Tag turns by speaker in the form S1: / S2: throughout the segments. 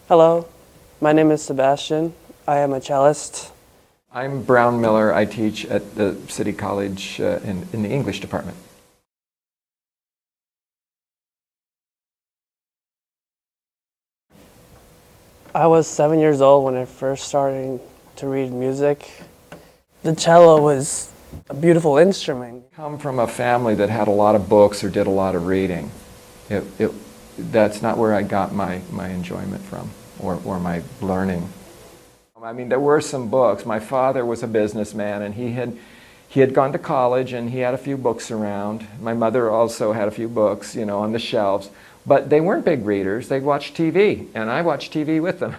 S1: Hello, my name is Sebastian. I am a cellist.
S2: I'm Brown Miller. I teach at the City College in the English department.
S1: I was 7 years old when I first started to read music. The cello was a beautiful instrument.
S2: I come from a family that had a lot of books or did a lot of reading. That's not where I got my enjoyment from or my learning. I mean, there were some books. My father was a businessman, and he had gone to college, and he had a few books around. My mother also had a few books, on the shelves. But they weren't big readers. They watched TV, and I watched TV with them.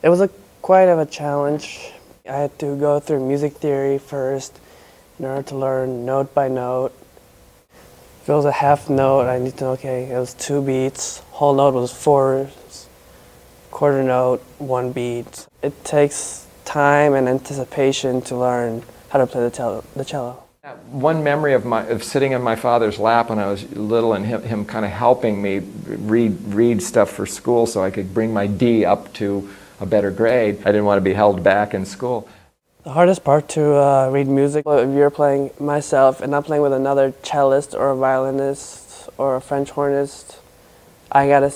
S1: It was quite of a challenge. I had to go through music theory first in order to learn note by note. If it was a half note, I need to know, okay, it was 2 beats. Whole note was 4, quarter note, 1 beat. It takes time and anticipation to learn how to play the cello.
S2: One memory of sitting in my father's lap when I was little and him kind of helping me read stuff for school so I could bring my D up to a better grade. I didn't want to be held back in school.
S1: The hardest part to read music, if you're playing myself and not playing with another cellist or a violinist or a French hornist, I gotta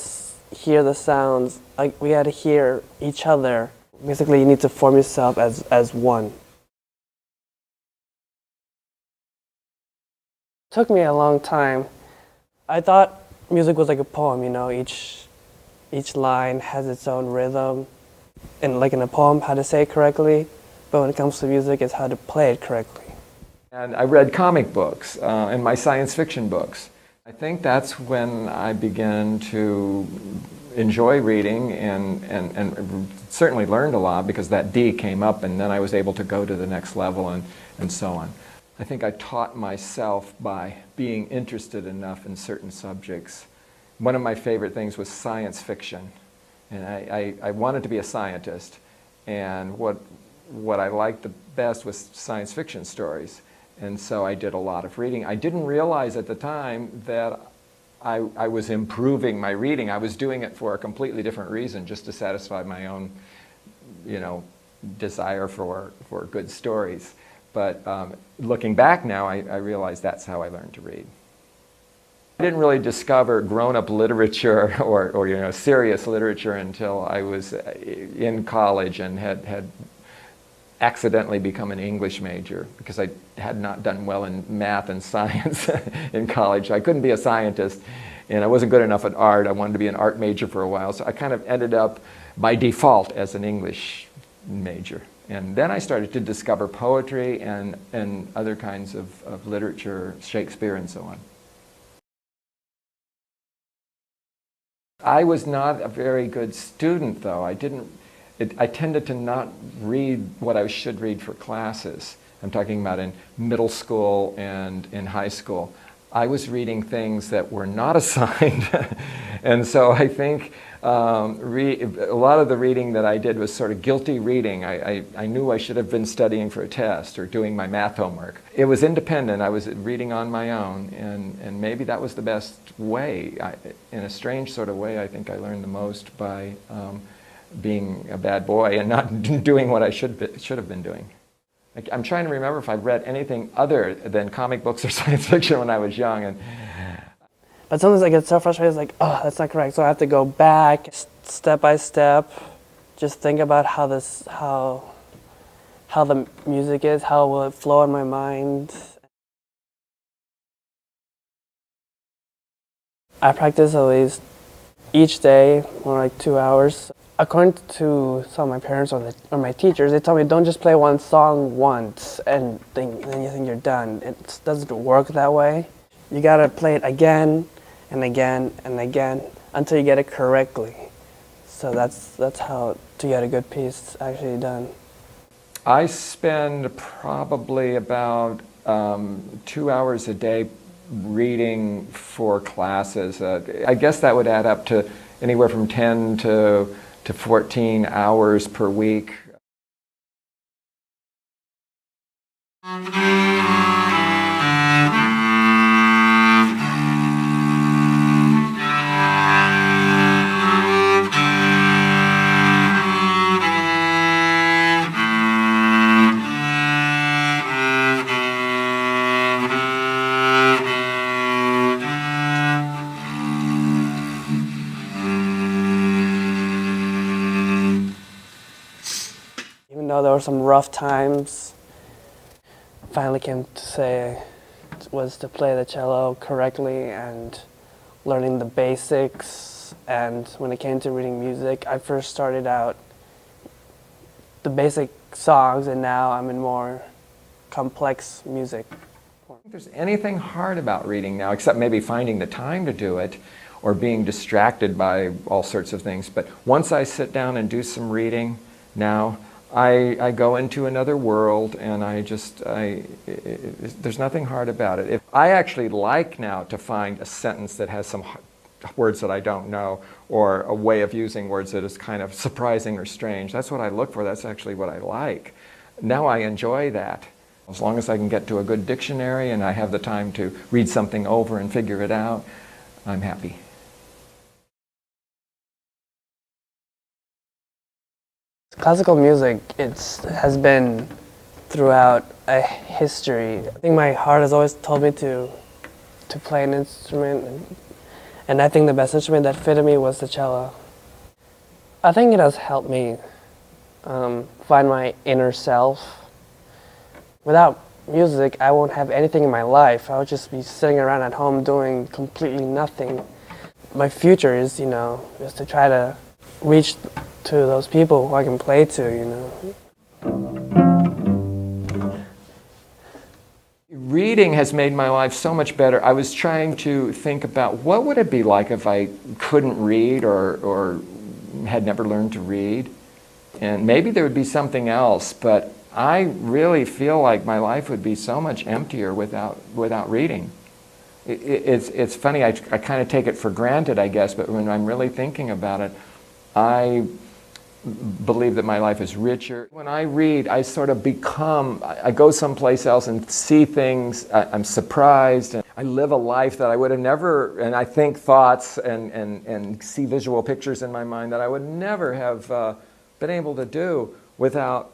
S1: hear the sounds. We gotta hear each other. Basically, you need to form yourself as one. It took me a long time. I thought music was like a poem, each line has its own rhythm, and like in a poem, how to say it correctly. But when it comes to music, it's how to play it correctly.
S2: And I read comic books and my science fiction books. I think that's when I began to enjoy reading and certainly learned a lot because that D came up, and then I was able to go to the next level and so on. I think I taught myself by being interested enough in certain subjects. One of my favorite things was science fiction, and I wanted to be a scientist, and what I liked the best was science fiction stories, and so I did a lot of reading. I didn't realize at the time that I was improving my reading. I was doing it for a completely different reason, just to satisfy my own, desire for good stories. But looking back now, I realize that's how I learned to read. I didn't really discover grown-up literature or serious literature until I was in college and had accidentally become an English major because I had not done well in math and science in college. I couldn't be a scientist, and I wasn't good enough at art. I wanted to be an art major for a while, so I kind of ended up by default as an English major. And then I started to discover poetry and other kinds of literature, Shakespeare and so on. I was not a very good student, though. I tended to not read what I should read for classes. I'm talking about in middle school and in high school. I was reading things that were not assigned. And so I think a lot of the reading that I did was sort of guilty reading. I knew I should have been studying for a test or doing my math homework. It was independent. I was reading on my own, and maybe that was the best way. In a strange sort of way, I think I learned the most by being a bad boy and not doing what I should have been doing. I'm trying to remember if I've read anything other than comic books or science fiction when I was young.
S1: But sometimes I get so frustrated, it's like, oh, that's not correct. So I have to go back, step by step, just think about how the music is, how will it flow in my mind. I practice at least each day, more like 2 hours. According to some of my parents or my teachers, they tell me don't just play one song once and then you think you're done. It doesn't work that way. You gotta play it again and again and again until you get it correctly. So that's how to get a good piece actually done. I
S2: spend probably about 2 hours a day reading for classes. I guess that would add up to anywhere from 10 to 14 hours per week.
S1: there were some rough times. Finally came to say was to play the cello correctly and learning the basics. And when it came to reading music, I first started out the basic songs, and now I'm in more complex music.
S2: I don't think there's anything hard about reading now, except maybe finding the time to do it or being distracted by all sorts of things. But once I sit down and do some reading now, I go into another world, and there's nothing hard about it. I actually like now to find a sentence that has some words that I don't know, or a way of using words that is kind of surprising or strange. That's what I look for. That's actually what I like. Now I enjoy that. As long as I can get to a good dictionary and I have the time to read something over and figure it out, I'm happy.
S1: Classical music, has been throughout a history. I think my heart has always told me to play an instrument, and I think the best instrument that fitted me was the cello. I think it has helped me find my inner self. Without music, I won't have anything in my life. I would just be sitting around at home doing completely nothing. My future is, is to try to reach to those people who I can play to,
S2: Reading has made my life so much better. I was trying to think about what would it be like if I couldn't read or had never learned to read. And maybe there would be something else, but I really feel like my life would be so much emptier without reading. It's funny, I kind of take it for granted, I guess, but when I'm really thinking about it, I believe that my life is richer. When I read, I sort of I go someplace else and see things, I'm surprised, and I live a life that I would have never, and I think thoughts and see visual pictures in my mind that I would never have been able to do without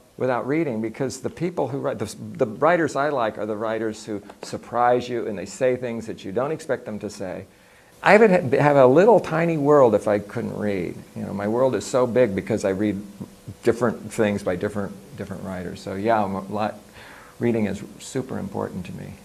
S2: reading, because the people who write, the writers I like are the writers who surprise you and they say things that you don't expect them to say. I would have a little tiny world if I couldn't read. My world is so big because I read different things by different writers. So yeah, reading is super important to me.